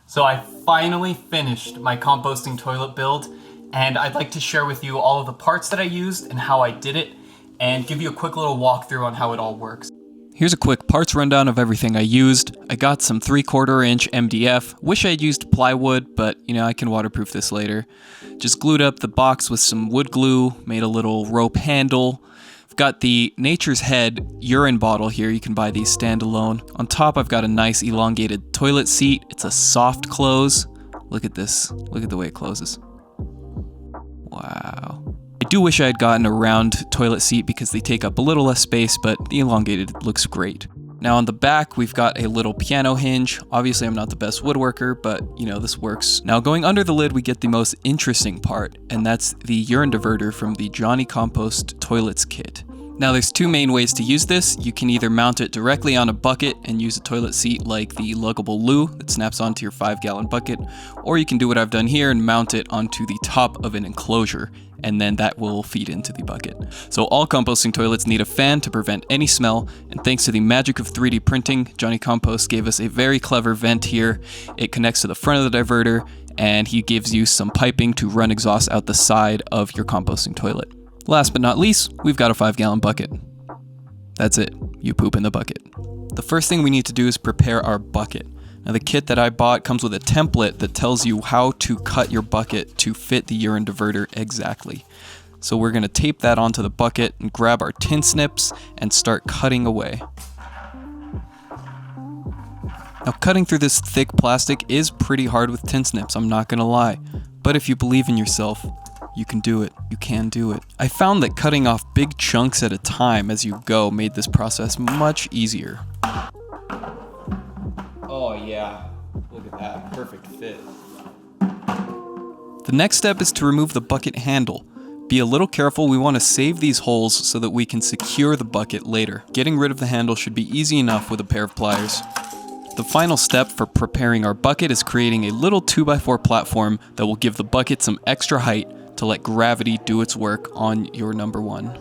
So I finally finished my composting toilet build, and I'd like to share with you all of the parts that I used and how I did it, and give you a quick little walkthrough on how it all works. Here's a quick parts rundown of everything I used. I got some 3/4 inch MDF. Wish I had used plywood, but I can waterproof this later. Just glued up the box with some wood glue, made a little rope handle. I've got the Nature's Head urine bottle here. You can buy these standalone. On top, I've got a nice elongated toilet seat. It's a soft close. Look at this. Look at the way it closes. Wow. I do wish I had gotten a round toilet seat because they take up a little less space, but the elongated looks great. Now on the back, we've got a little piano hinge. Obviously, I'm not the best woodworker, but this works. Now going under the lid, we get the most interesting part, and that's the urine diverter from the JohnnyCompostToilets kit. Now there's two main ways to use this. You can either mount it directly on a bucket and use a toilet seat like the luggable loo that snaps onto your 5-gallon bucket, or you can do what I've done here and mount it onto the top of an enclosure, and then that will feed into the bucket. So all composting toilets need a fan to prevent any smell, and thanks to the magic of 3D printing, Johnny Compost gave us a very clever vent here. It connects to the front of the diverter, and he gives you some piping to run exhaust out the side of your composting toilet. Last but not least, we've got a 5-gallon bucket. That's it, you poop in the bucket. The first thing we need to do is prepare our bucket. Now the kit that I bought comes with a template that tells you how to cut your bucket to fit the urine diverter exactly. So we're gonna tape that onto the bucket and grab our tin snips and start cutting away. Now cutting through this thick plastic is pretty hard with tin snips, I'm not gonna lie. But if you believe in yourself, you can do it. You can do it. I found that cutting off big chunks at a time as you go made this process much easier. Oh yeah, look at that, perfect fit. The next step is to remove the bucket handle. Be a little careful, we want to save these holes so that we can secure the bucket later. Getting rid of the handle should be easy enough with a pair of pliers. The final step for preparing our bucket is creating a little 2x4 platform that will give the bucket some extra height to let gravity do its work on your number one.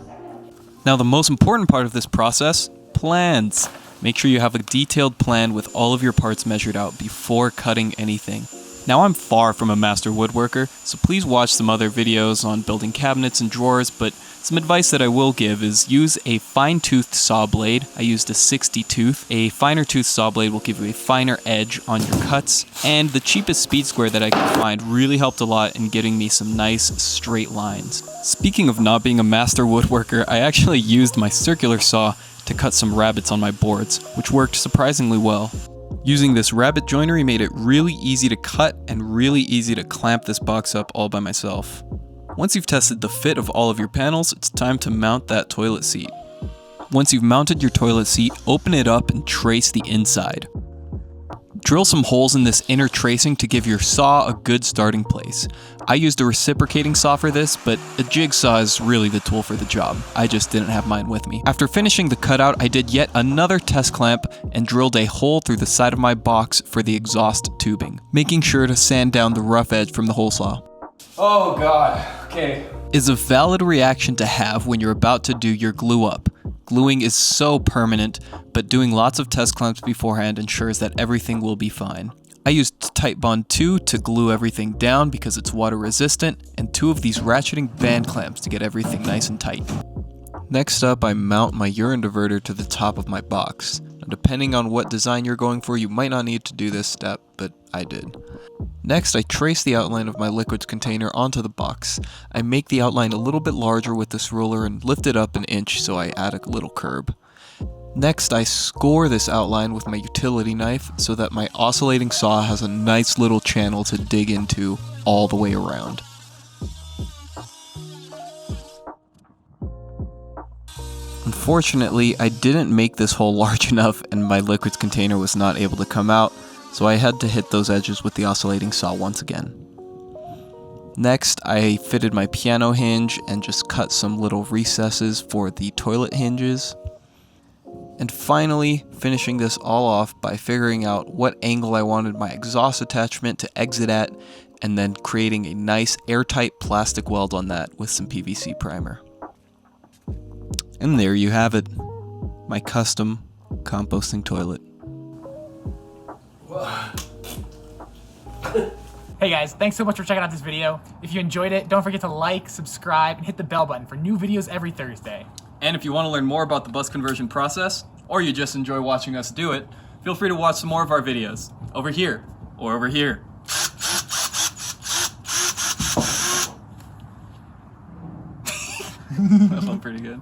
Now the most important part of this process, plans. Make sure you have a detailed plan with all of your parts measured out before cutting anything. Now I'm far from a master woodworker, so please watch some other videos on building cabinets and drawers, but some advice that I will give is use a fine-toothed saw blade. I used a 60 tooth. A finer toothed saw blade will give you a finer edge on your cuts, and the cheapest speed square that I could find really helped a lot in getting me some nice straight lines. Speaking of not being a master woodworker, I actually used my circular saw to cut some rabbets on my boards, which worked surprisingly well. Using this rabbet joinery made it really easy to cut and really easy to clamp this box up all by myself. Once you've tested the fit of all of your panels, it's time to mount that toilet seat. Once you've mounted your toilet seat, open it up and trace the inside. Drill some holes in this inner tracing to give your saw a good starting place. I used a reciprocating saw for this, but a jigsaw is really the tool for the job. I just didn't have mine with me. After finishing the cutout, I did yet another test clamp and drilled a hole through the side of my box for the exhaust tubing, making sure to sand down the rough edge from the hole saw. Oh god, okay. Is a valid reaction to have when you're about to do your glue up. Gluing is so permanent, but doing lots of test clamps beforehand ensures that everything will be fine. I used Titebond 2 to glue everything down because it's water resistant, and 2 of these ratcheting band clamps to get everything nice and tight. Next up, I mount my urine diverter to the top of my box. Now, depending on what design you're going for, you might not need to do this step, but I did. Next, I trace the outline of my liquids container onto the box. I make the outline a little bit larger with this ruler and lift it up an inch so I add a little curb. Next, I score this outline with my utility knife so that my oscillating saw has a nice little channel to dig into all the way around. Unfortunately, I didn't make this hole large enough and my liquids container was not able to come out, so I had to hit those edges with the oscillating saw once again. Next, I fitted my piano hinge and just cut some little recesses for the toilet hinges. And finally, finishing this all off by figuring out what angle I wanted my exhaust attachment to exit at, and then creating a nice airtight plastic weld on that with some PVC primer. And there you have it, my custom composting toilet. Hey guys, thanks so much for checking out this video. If you enjoyed it, don't forget to like, subscribe, and hit the bell button for new videos every Thursday. And if you want to learn more about the bus conversion process, or you just enjoy watching us do it, feel free to watch some more of our videos, over here, or over here. That felt pretty good.